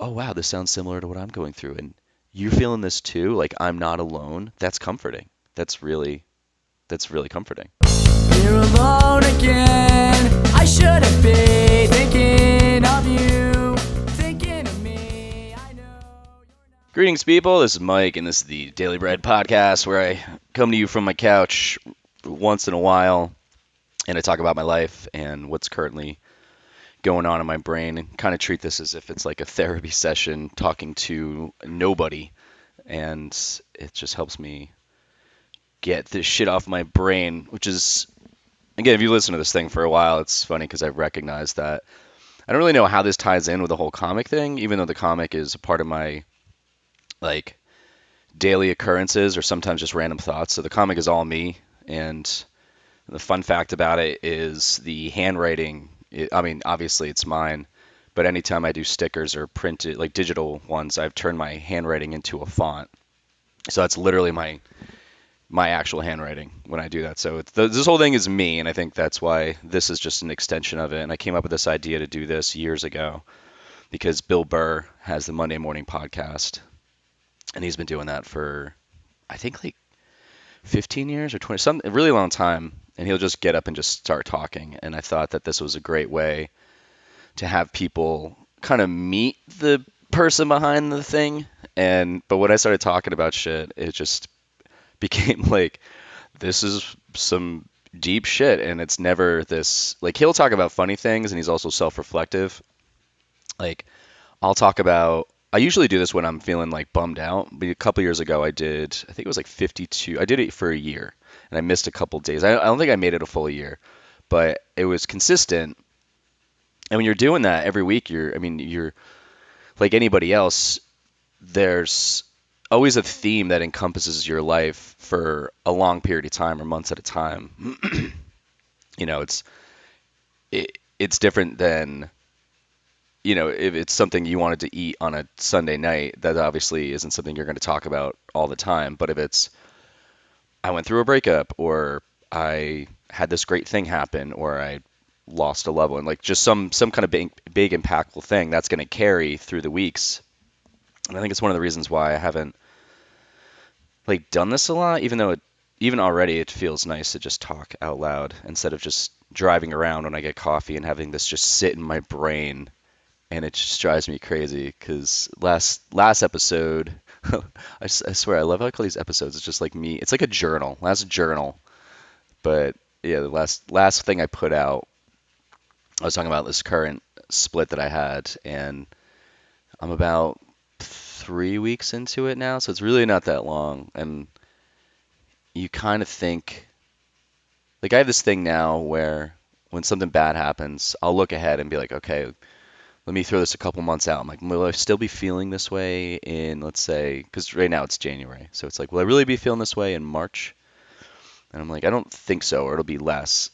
oh wow, this sounds similar to what I'm going through, and you're feeling this too. Like I'm not alone. That's comforting. That's really comforting. You're alone again. I shouldn't be thinking of you, thinking of me. I know you're not. Greetings, people. This is Mike, and this is the Daily Bread podcast, where I come to you from my couch once in a while, and I talk about my life and what's currently going on in my brain, and kind of treat this as if it's like a therapy session, talking to nobody, and it just helps me get this shit off my brain, which is, again, if you listen to this thing for a while, it's funny because I've recognized that I don't really know how this ties in with the whole comic thing, even though the comic is a part of my like daily occurrences or sometimes just random thoughts. So the comic is all me, and the fun fact about it is the handwriting. I mean, obviously it's mine, but anytime I do stickers or printed, like digital ones, I've turned my handwriting into a font. So that's literally my actual handwriting when I do that. So this whole thing is me, and I think that's why this is just an extension of it. And I came up with this idea to do this years ago because Bill Burr has the Monday Morning Podcast, and he's been doing that for I think like 15 years or 20, some a really long time. And he'll just get up and just start talking. And I thought that this was a great way to have people kind of meet the person behind the thing. But when I started talking about shit, it just became like this is some deep shit, and it's never this like he'll talk about funny things, and he's also self-reflective. Like I usually do this when I'm feeling like bummed out. But a couple years ago I think it was like 52. I did it for a year, and I missed a couple days. I don't think I made it a full year, but it was consistent. And when you're doing that every week, you're like anybody else, there's always a theme that encompasses your life for a long period of time or months at a time. You know, it's different than, if it's something you wanted to eat on a Sunday night, that obviously isn't something you're going to talk about all the time. But if it's, I went through a breakup, or I had this great thing happen, or I lost a loved one, like just some kind of big impactful thing that's going to carry through the weeks. And I think it's one of the reasons why I haven't like done this a lot, even already it feels nice to just talk out loud instead of just driving around when I get coffee and having this just sit in my brain, and it just drives me crazy because last episode, I swear I love how I call these episodes. It's just like me. It's like a journal, last journal. But yeah, the last thing I put out, I was talking about this current split that I had, and I'm about 3 weeks into it now, so it's really not that long. And you kind of think, like I have this thing now where when something bad happens, I'll look ahead and be like, okay, let me throw this a couple months out. I'm like, will I still be feeling this way in, let's say, because right now it's January, so it's like, will I really be feeling this way in March? And I'm like, I don't think so, or it'll be less.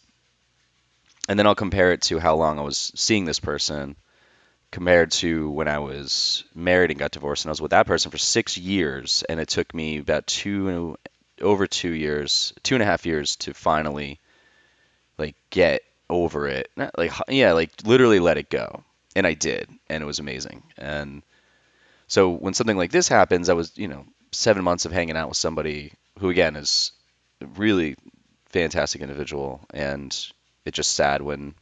And then I'll compare it to how long I was seeing this person compared to when I was married and got divorced, and I was with that person for 6 years, and it took me about over 2 years, 2.5 years to finally like get over it. Not like yeah, like literally let it go. And I did, and it was amazing. And so when something like this happens, I was, 7 months of hanging out with somebody who again is a really fantastic individual, and it's just sad when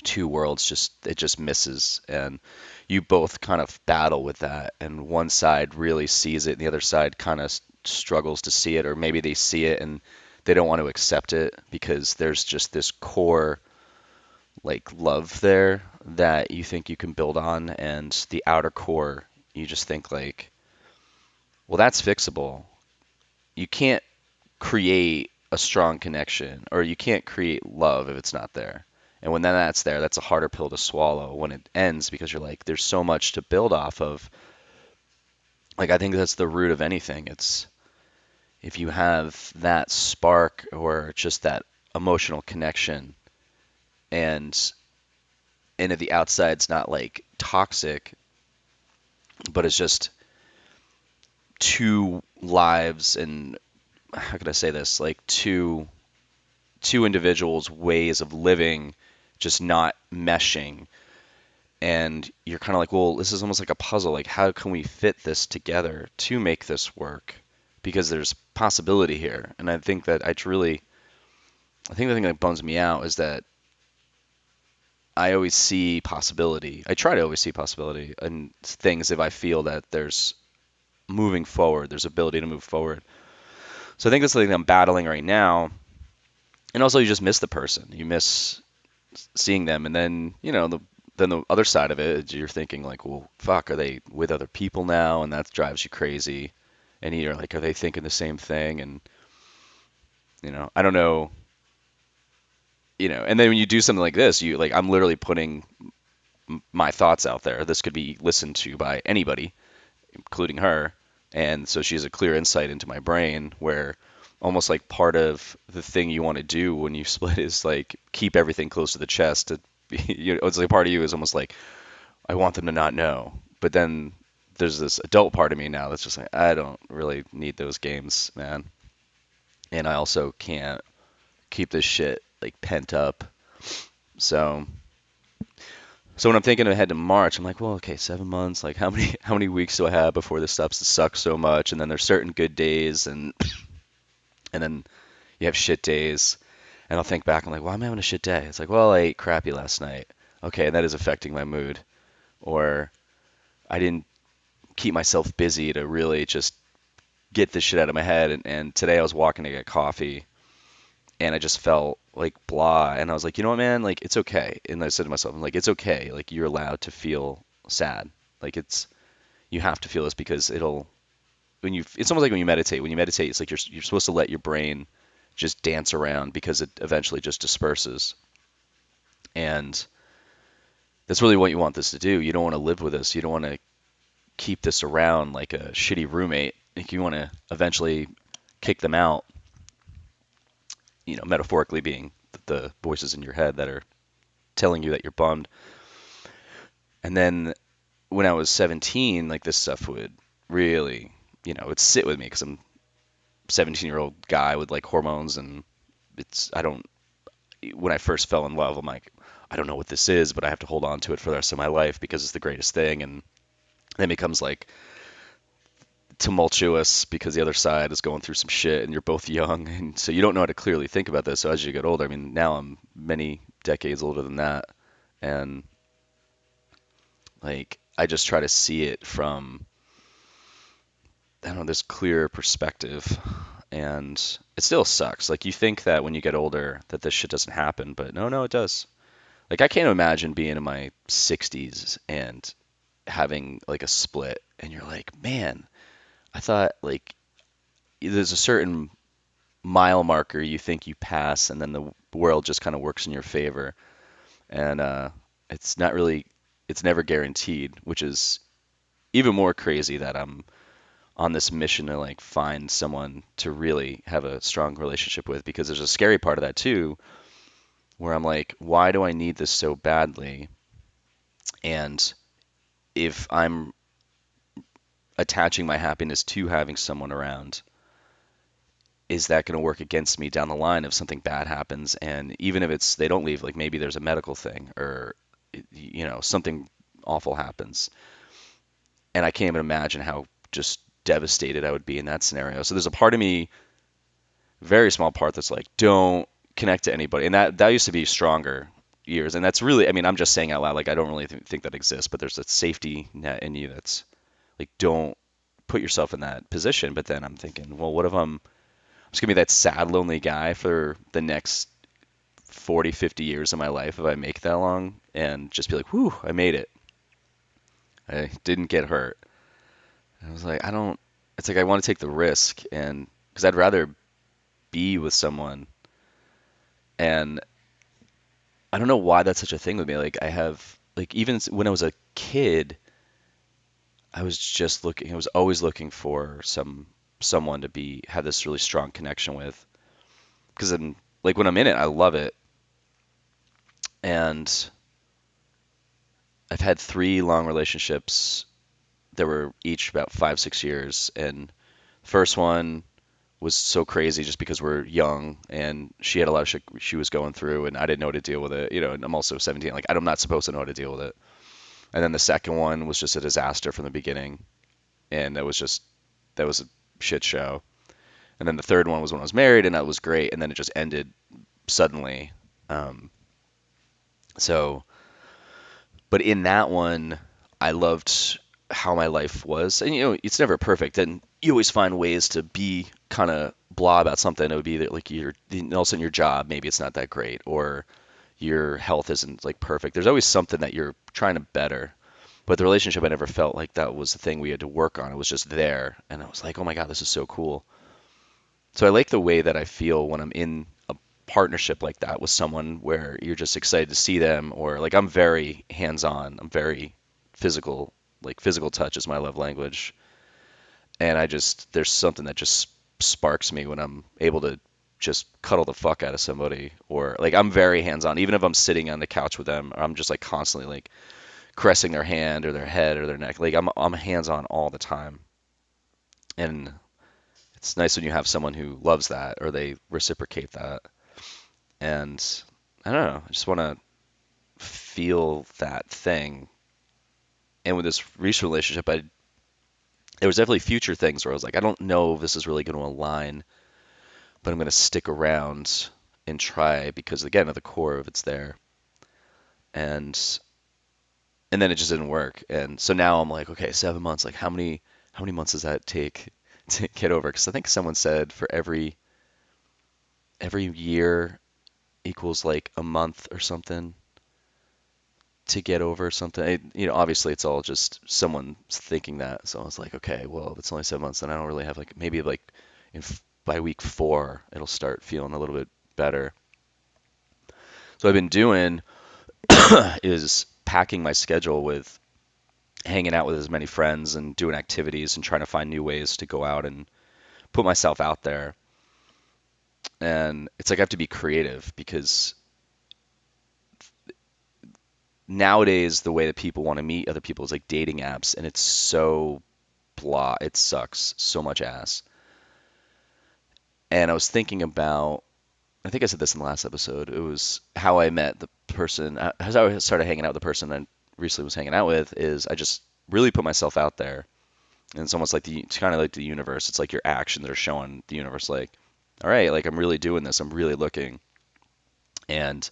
two worlds just misses, and you both kind of battle with that, and one side really sees it and the other side kind of struggles to see it, or maybe they see it and they don't want to accept it because there's just this core like love there that you think you can build on, and the outer core you just think like, well, that's fixable. You can't create a strong connection, or you can't create love if it's not there. And when that's there, that's a harder pill to swallow when it ends, because you're like, there's so much to build off of. Like, I think that's the root of anything. It's if you have that spark or just that emotional connection, and at the outside's not like toxic, but it's just two lives, and how can I say this? Like two individuals' ways of living just not meshing, and you're kind of like, well, this is almost like a puzzle. Like, how can we fit this together to make this work? Because there's possibility here. And I think that I think the thing that bums me out is that I always see possibility. I try to always see possibility in things if I feel that there's moving forward, there's ability to move forward. So I think that's the thing that I'm battling right now. And also, you just miss the person. You miss seeing them, and then then the other side of it, you're thinking like, well, fuck, are they with other people now? And that drives you crazy. And you're like, are they thinking the same thing? And I don't know. And then when you do something like this, you like, I'm literally putting my thoughts out there. This could be listened to by anybody, including her. And so she has a clear insight into my brain where almost like part of the thing you want to do when you split is like keep everything close to the chest. It's like part of you is almost like, I want them to not know. But then there's this adult part of me now that's just like, I don't really need those games, man. And I also can't keep this shit like pent up. So when I'm thinking ahead to March, I'm like, well, okay, 7 months. Like, how many weeks do I have before this stops to suck so much? And then there's certain good days, and then you have shit days. And I'll think back, I'm like, well, I'm having a shit day. It's like, well, I ate crappy last night. Okay, and that is affecting my mood. Or I didn't keep myself busy to really just get this shit out of my head. And today I was walking to get coffee, and I just felt like blah. And I was like, you know what, man? Like, it's okay. And I said to myself, I'm like, it's okay. Like, you're allowed to feel sad. Like, you have to feel this because it's almost like when you meditate. When you meditate, it's like you're supposed to let your brain just dance around because it eventually just disperses. And that's really what you want this to do. You don't want to live with this. You don't want to keep this around like a shitty roommate. Like, you want to eventually kick them out, metaphorically being the voices in your head that are telling you that you're bummed. And then when I was 17, like, this stuff would really, it'd sit with me because I'm a 17-year-old guy with like hormones, and when I first fell in love, I'm like, I don't know what this is, but I have to hold on to it for the rest of my life because it's the greatest thing. And then it becomes like tumultuous because the other side is going through some shit and you're both young, and so you don't know how to clearly think about this. So as you get older, I mean, now I'm many decades older than that, and like, I just try to see it from, I don't know, this clear perspective. And it still sucks. Like, you think that when you get older that this shit doesn't happen, but no, it does. Like, I can't imagine being in my 60s and having like a split, and you're like, man, I thought like there's a certain mile marker you think you pass, and then the world just kind of works in your favor. And it's not really, it's never guaranteed, which is even more crazy that I'm on this mission to like find someone to really have a strong relationship with, because there's a scary part of that too, where I'm like, why do I need this so badly? And if I'm attaching my happiness to having someone around, is that going to work against me down the line if something bad happens? And even if they don't leave, like, maybe there's a medical thing, or something awful happens, and I can't even imagine how just devastated I would be in that scenario. So there's a part of me, very small part, that's like, don't connect to anybody. And that used to be stronger years. And that's really, I mean, I'm just saying out loud, like, I don't really think that exists, but there's a safety net in you that's like, don't put yourself in that position. But then I'm thinking, well, what if I'm just gonna be that sad, lonely guy for the next 40, 50 years of my life if I make that long, and just be like, whew, I made it. I didn't get hurt. And I was like, it's like I want to take the risk, and because I'd rather be with someone. And I don't know why that's such a thing with me. Like, like, even when I was a kid, I was always looking for someone to have this really strong connection with. Because I'm like, when I'm in it, I love it. And I've had 3 long relationships that were each about 5, 6 years. And the first one was so crazy just because we're young, and she had a lot of shit she was going through, and I didn't know how to deal with it, and I'm also 17. Like, I'm not supposed to know how to deal with it. And then the second one was just a disaster from the beginning, and that was a shit show. And then the third one was when I was married, and that was great. And then it just ended suddenly. Um, so, but in that one, I loved how my life was. And it's never perfect, and you always find ways to be kind of blah about something. It would be that like all of a sudden your job, maybe it's not that great, or your health isn't like perfect. There's always something that you're trying to better. But the relationship, I never felt like that was the thing we had to work on. It was just there, and I was like, oh my God, this is so cool. So I like the way that I feel when I'm in a partnership like that with someone where you're just excited to see them, or like I'm very hands-on. I'm very physical, like physical touch is my love language. And there's something that just sparks me when I'm able to just cuddle the fuck out of somebody, or like I'm very hands-on. Even if I'm sitting on the couch with them, or I'm just like constantly like caressing their hand or their head or their neck. Like I'm hands-on all the time. And it's nice when you have someone who loves that or they reciprocate that. And I don't know, I just want to feel that thing. And with this recent relationship, there was definitely future things where I was like, I don't know if this is really going to align, but I'm going to stick around and try because again, at the core of it's there. And then it just didn't work. And so now I'm like, okay, 7 months. Like how many months does that take to get over? Because I think someone said for every year equals like a month or something to get over something. Obviously it's all just someone thinking that. So I was like, okay, well, if it's only 7 months, then I don't really have like maybe like by week 4 it'll start feeling a little bit better. So what I've been doing is packing my schedule with hanging out with as many friends and doing activities and trying to find new ways to go out and put myself out there. And it's like I have to be creative because nowadays the way that people want to meet other people is like dating apps, and it's so blah. It sucks so much ass. And I was thinking about, I think I said this in the last episode. It was how I met the person, how I started hanging out with the person I recently was hanging out with. Is I just really put myself out there, and it's almost like it's kind of like the universe. It's like your actions are showing the universe, like, all right, like I'm really doing this. I'm really looking, and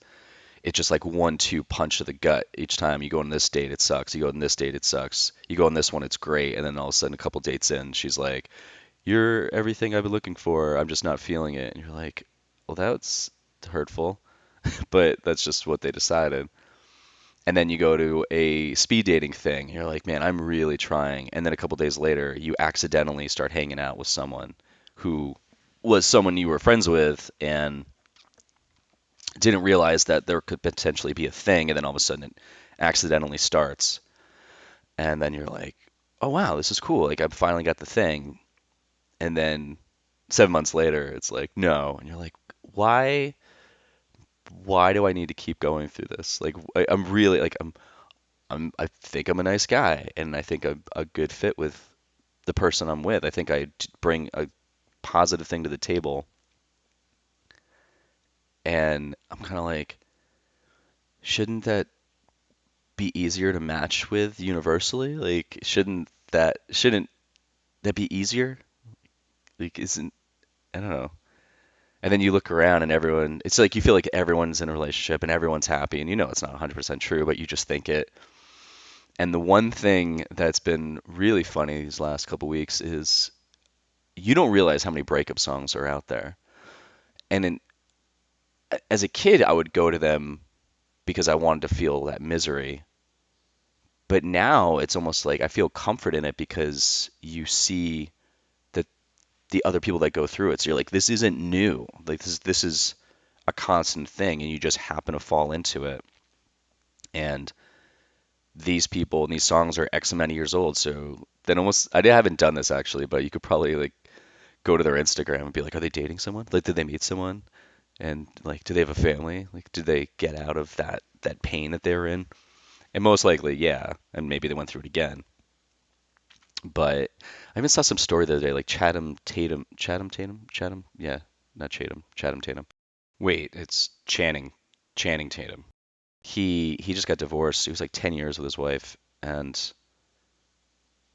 it's just like 1-2 punch to the gut each time. You go on this date, it sucks. You go on this date, it sucks. You go on this one, it's great. And then all of a sudden, a couple dates in, she's like, "You're everything I've been looking for. I'm just not feeling it." And you're like, "Well, that's hurtful," but that's just what they decided. And then you go to a speed dating thing. You're like, "Man, I'm really trying." And then a couple days later, you accidentally start hanging out with someone who was someone you were friends with, and didn't realize that there could potentially be a thing, and then all of a sudden it accidentally starts, and then you're like, oh wow, this is cool, like I finally got the thing. And then 7 months later it's like no, and you're like, why do I need to keep going through this? Like I'm really like I think I'm a nice guy, and I think I'm a good fit with the person I'm with. I think I bring a positive thing to the table, and I'm kind of like, shouldn't be easier to match with universally? Like, shouldn't that be easier? Like, isn't I don't know. And then you look around and it's like you feel like everyone's in a relationship and everyone's happy, and it's not 100% true, but you just think it. And the one thing that's been really funny these last couple weeks is you don't realize how many breakup songs are out there. And as a kid, I would go to them because I wanted to feel that misery. But now it's almost like I feel comfort in it because you see the other people that go through it. So you're like, this isn't new. Like this is a constant thing, and you just happen to fall into it. And these people and these songs are X amount of years old. So then almost I haven't done this actually, but you could probably like go to their Instagram and be like, are they dating someone? Like, did they meet someone? And like, do they have a family? Like, did they get out of that pain that they were in? And most likely, yeah. And maybe they went through it again. But I even saw some story the other day, like Chatham, yeah, not Chatham, Chatham Tatum. Wait, it's Channing Tatum. He just got divorced. He was like 10 years with his wife, and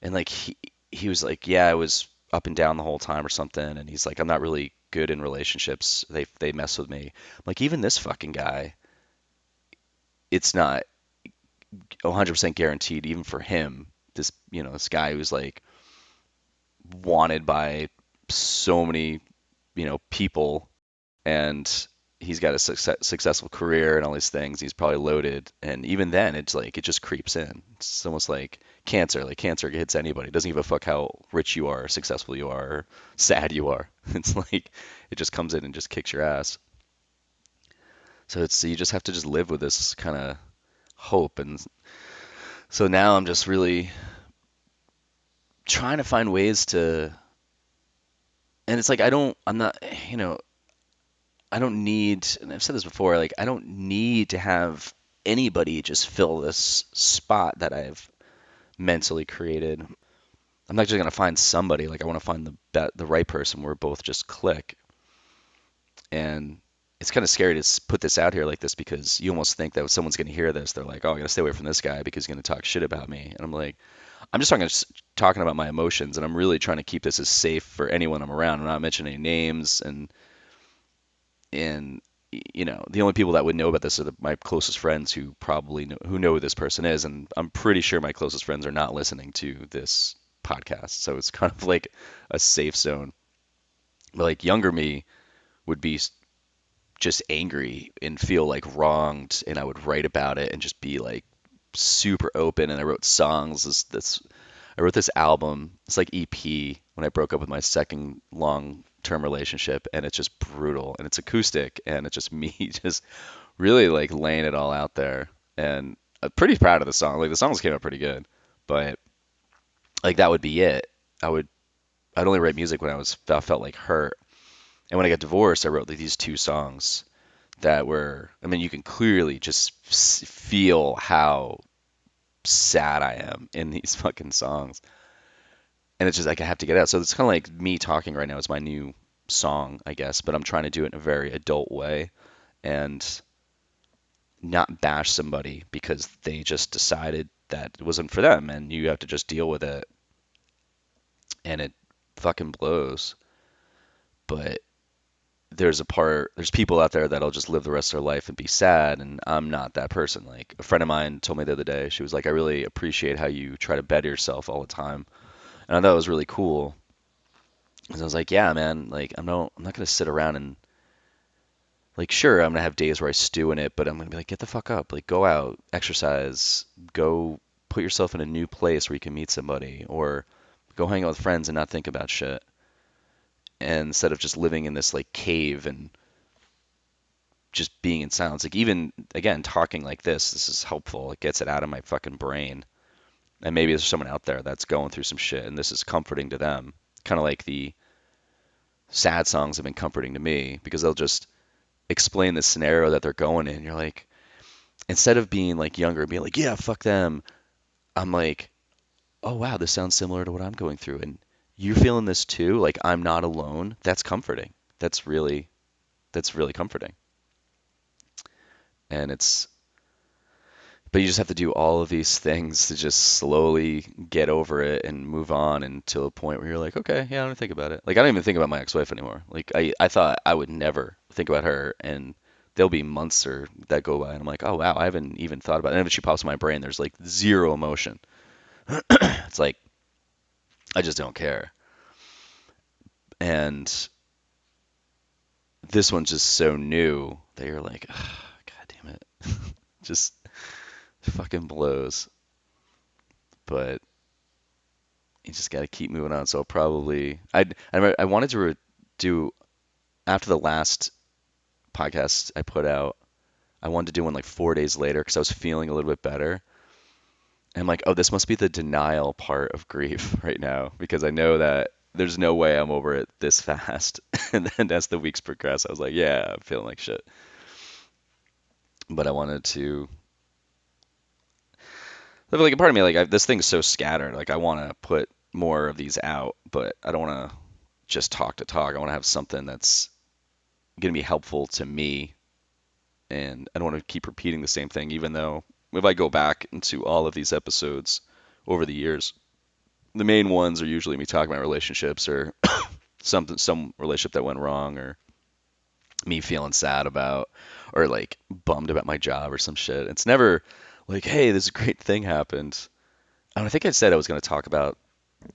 like he was like, yeah, I was up and down the whole time or something, and he's like, I'm not really good in relationships. They mess with me. I'm like, even this fucking guy, it's not 100% guaranteed even for him. This, this guy who's like wanted by so many, people, and he's got a successful career and all these things. He's probably loaded, and even then, it's like it just creeps in. It's almost like cancer. Like cancer hits anybody. It doesn't give a fuck how rich you are, successful you are, or sad you are. It's like it just comes in and just kicks your ass. So you just have to just live with this kind of hope. And so now I'm just really trying to find ways to. And it's like I'm not, I don't need, and I've said this before, like I don't need to have anybody just fill this spot that I've mentally created. I'm not just gonna find somebody. Like I want to find the right person where we both just click. And it's kind of scary to put this out here like this because you almost think that if someone's gonna hear this, they're like, oh, I gotta stay away from this guy because he's gonna talk shit about me. And I'm like, I'm just talking about my emotions, and I'm really trying to keep this as safe for anyone I'm around. I'm not mentioning any names, and the only people that would know about this are my closest friends who probably know who this person is, and I'm pretty sure my closest friends are not listening to this podcast, so it's kind of like a safe zone. But like younger me would be just angry and feel like wronged, and I would write about it and just be like super open. And I wrote songs. I wrote this album. It's like EP when I broke up with my second long-term relationship, and it's just brutal, and it's acoustic, and it's just me just really like laying it all out there. And I'm pretty proud of the song. Like the songs came out pretty good, but like that would be it. I'd only write music when I felt like hurt. And when I got divorced, I wrote like these two songs that were, I mean, you can clearly just feel how sad I am in these fucking songs. And it's just like I have to get out. So it's kind of like me talking right now is my new song, I guess, but I'm trying to do it in a very adult way and not bash somebody because they just decided that it wasn't for them, and you have to just deal with it, and it fucking blows. But there's people out there that'll just live the rest of their life and be sad, and I'm not that person. Like a friend of mine told me the other day, she was like, I really appreciate how you try to better yourself all the time. And I thought it was really cool. And I was like, yeah, man, like I'm not gonna sit around and like sure, I'm gonna have days where I stew in it, but I'm gonna be like, get the fuck up, like go out, exercise, go put yourself in a new place where you can meet somebody, or go hang out with friends and not think about shit. And instead of just living in this like cave and just being in silence, like even again talking like this is helpful. It gets it out of my fucking brain. And maybe there's someone out there that's going through some shit, and this is comforting to them. Kind of like the sad songs have been comforting to me because they'll just explain the scenario that they're going in. You're like, instead of being like younger and being like, yeah, fuck them, I'm like, oh wow, this sounds similar to what I'm going through, and you're feeling this too. Like I'm not alone. That's comforting. That's really comforting. And but you just have to do all of these things to just slowly get over it and move on until a point where you're like, okay, yeah, I don't think about it. Like I don't even think about my ex-wife anymore. Like I thought I would never think about her, and there'll be months or that go by and I'm like, oh wow, I haven't even thought about it. And if she pops in my brain, there's like zero emotion. It's like I just don't care. And this one's just so new that you're like, oh, God damn it. Just fucking blows. But you just got to keep moving on. So I'll probably I wanted to do after the last podcast I put out. I wanted to do one like 4 days later because I was feeling a little bit better. And I'm like, oh, this must be the denial part of grief right now because I know that there's no way I'm over it this fast. And then as the weeks progress, I was like, yeah, I'm feeling like shit. But I wanted to like a part of me like this thing's so scattered. Like I want to put more of these out, but I don't want to just talk to talk. I want to have something that's going to be helpful to me, and I don't want to keep repeating the same thing, even though if I go back into all of these episodes over the years, the main ones are usually me talking about relationships or some relationship that went wrong or me feeling sad about or like bummed about my job or some shit. It's never like, hey, this great thing happened. I think I said I was going to talk about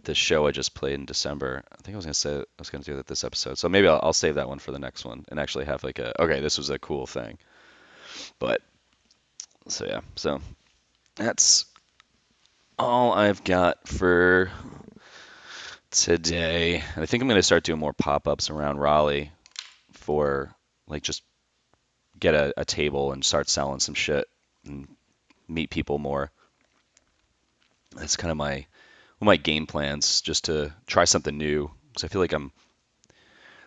the show I just played in December. I think I was going to say I was going to do that this episode. So maybe I'll save that one for the next one and actually have like a okay, this was a cool thing. But so yeah, so that's all I've got for today. And I think I'm going to start doing more pop-ups around Raleigh for like just get a table and start selling some shit and meet people more. That's kind of my game plans, just to try something new. Because I feel like I'm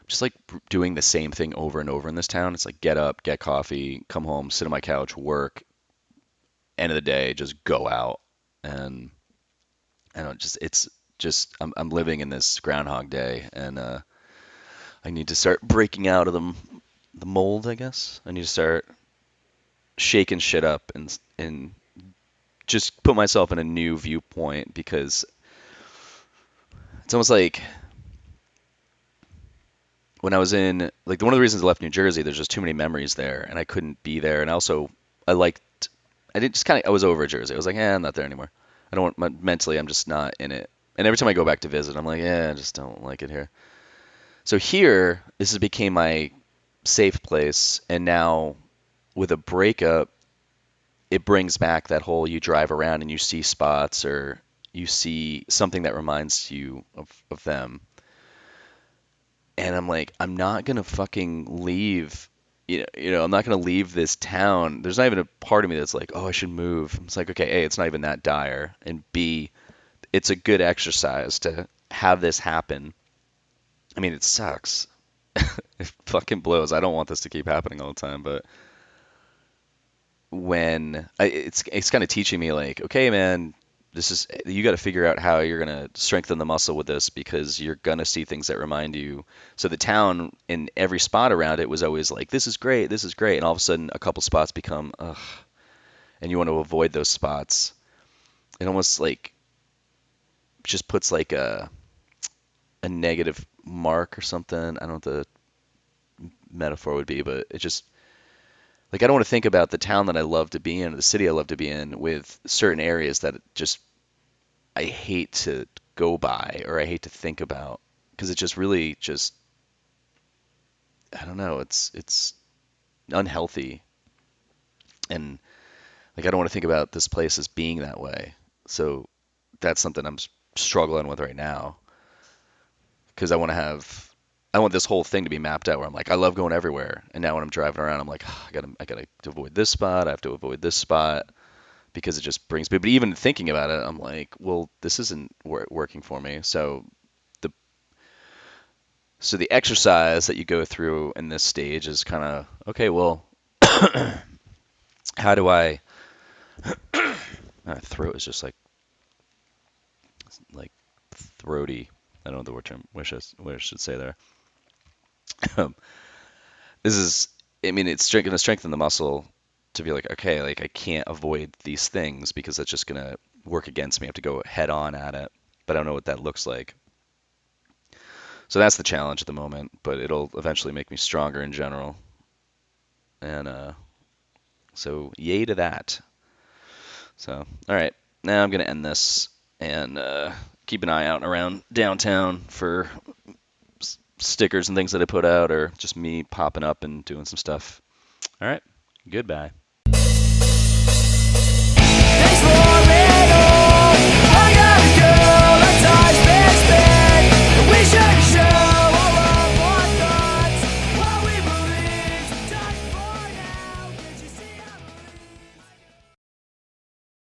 just like doing the same thing over and over in this town. It's like get up, get coffee, come home, sit on my couch, work. End of the day, just go out, and I don't just it's just I'm living in this Groundhog Day, and I need to start breaking out of the mold, I guess. I need to start shaking shit up and just put myself in a new viewpoint because it's almost like when I was in like one of the reasons I left New Jersey, there's just too many memories there, and I couldn't be there. And also, I liked, I did just kind of, I was over Jersey. I was like, I'm not there anymore. I don't want mentally, I'm just not in it. And every time I go back to visit, I'm like, I just don't like it here. So here, this has became my safe place, and now with a breakup, it brings back that whole you drive around and you see spots or you see something that reminds you of them. And I'm like, I'm not gonna fucking leave. I'm not gonna leave this town. There's not even a part of me that's like, oh, I should move. It's like, okay, A, it's not even that dire, and B, it's a good exercise to have this happen. I mean, it sucks. It fucking blows. I don't want this to keep happening all the time, but it's kind of teaching me like, okay, man, this is you got to figure out how you're gonna strengthen the muscle with this because you're gonna see things that remind you. So the town in every spot around it was always like, this is great, and all of a sudden a couple spots become, ugh, and you want to avoid those spots. It almost like just puts like a negative mark or something. I don't know what the metaphor would be, but it just like I don't want to think about the town that I love to be in, or the city I love to be in, with certain areas that just I hate to go by or I hate to think about because it just really just I don't know, it's unhealthy and like I don't want to think about this place as being that way. So that's something I'm struggling with right now because I want this whole thing to be mapped out where I'm like I love going everywhere and now when I'm driving around I'm like I gotta avoid this spot, I have to avoid this spot because it just brings me. But even thinking about it, I'm like, well, this isn't working for me. The so the exercise that you go through in this stage is kind of okay. Well, how do I? My throat is just like throaty. I don't know the word term. What I should say there. Um, this is. I mean, it's going to strengthen the muscle to be like, okay, like I can't avoid these things because that's just going to work against me. I have to go head on at it, but I don't know what that looks like. So that's the challenge at the moment, but it'll eventually make me stronger in general. And so yay to that. So, all right, now I'm going to end this and keep an eye out around downtown for stickers and things that I put out or just me popping up and doing some stuff. All right, goodbye.